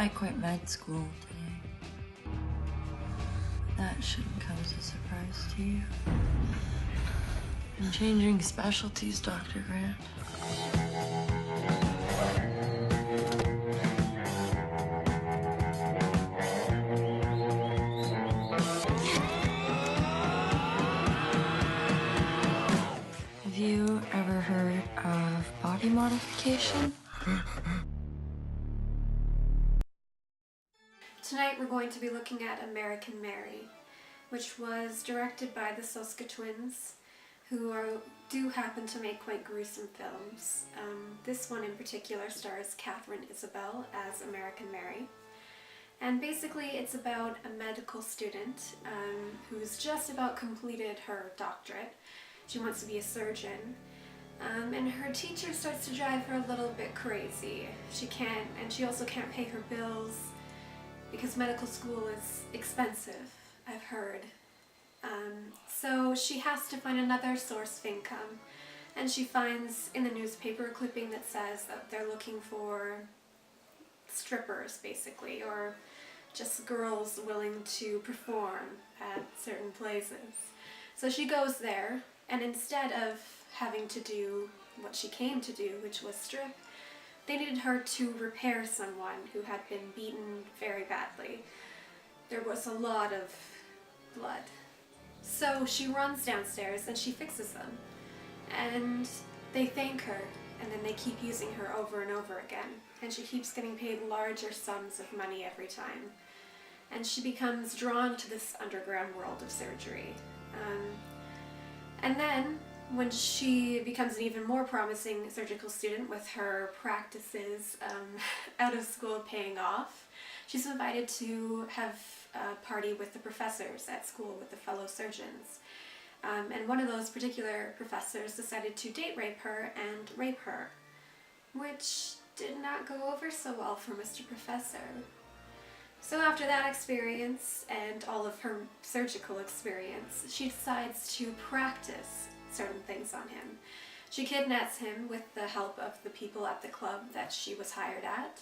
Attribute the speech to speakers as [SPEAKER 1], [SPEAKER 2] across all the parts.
[SPEAKER 1] I quit med school today. That shouldn't come as a surprise to you. I'm changing specialties, Dr. Grant. Have you ever heard of body modification?
[SPEAKER 2] Tonight we're going to be looking at American Mary, which was directed by the Soska twins, who do happen to make quite gruesome films. This one in particular stars Catherine Isabel as American Mary. And basically it's about a medical student who's just about completed her doctorate. She wants to be a surgeon. And her teacher starts to drive her a little bit crazy. She also can't pay her bills because medical school is expensive, I've heard. So she has to find another source of income, and she finds in the newspaper a clipping that says that they're looking for strippers, basically, or just girls willing to perform at certain places. So she goes there, and instead of having to do what she came to do, which was strip, they needed her to repair someone who had been beaten very badly. There was a lot of blood. So she runs downstairs and she fixes them. And they thank her, and then they keep using her over and over again. And she keeps getting paid larger sums of money every time. And she becomes drawn to this underground world of surgery. And then, when she becomes an even more promising surgical student with her practices out of school paying off, she's invited to have a party with the professors at school, with the fellow surgeons. And one of those particular professors decided to date rape her and rape her, which did not go over so well for Mr. Professor. So after that experience and all of her surgical experience, she decides to practice certain things on him. She kidnaps him with the help of the people at the club that she was hired at,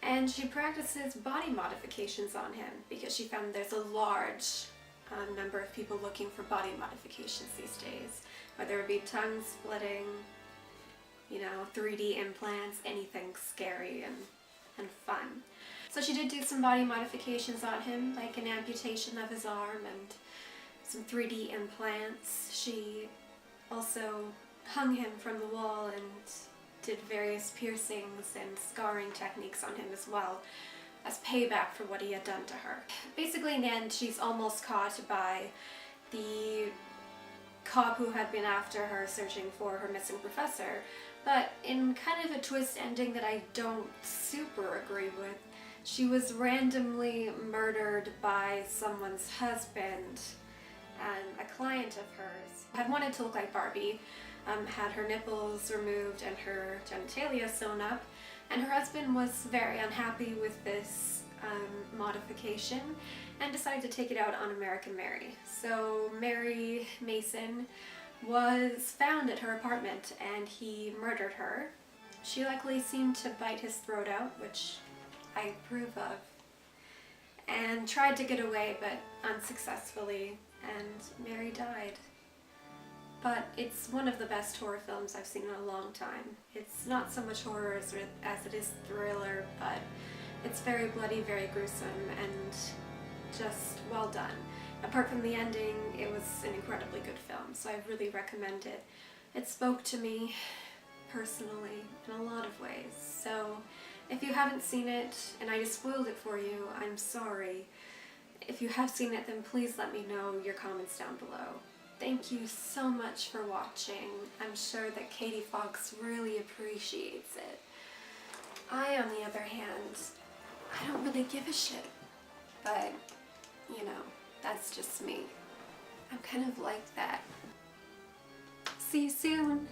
[SPEAKER 2] and she practices body modifications on him because she found there's a large number of people looking for body modifications these days, whether it be tongue splitting, 3D implants, anything scary and fun. So she did do some body modifications on him, like an amputation of his arm and some 3D implants. She also hung him from the wall and did various piercings and scarring techniques on him as well, as payback for what he had done to her. Basically, in the end, she's almost caught by the cop who had been after her, searching for her missing professor, but in kind of a twist ending that I don't super agree with. She was randomly murdered by someone's husband, and a client of hers had wanted to look like Barbie, had her nipples removed and her genitalia sewn up, and her husband was very unhappy with this modification and decided to take it out on American Mary. So Mary Mason was found at her apartment and he murdered her. She luckily seemed to bite his throat out, which I approve of, and tried to get away but unsuccessfully, and Mary died. But it's one of the best horror films I've seen in a long time. It's not so much horror as it is thriller, but it's very bloody, very gruesome, and just well done. Apart from the ending, it was an incredibly good film, so I really recommend it. It spoke to me personally in a lot of ways, so if you haven't seen it and I just spoiled it for you, I'm sorry. If you have seen it, then please let me know your comments down below. Thank you so much for watching. I'm sure that Katie Fox really appreciates it. I, on the other hand, I don't really give a shit. But, that's just me. I'm kind of like that. See you soon!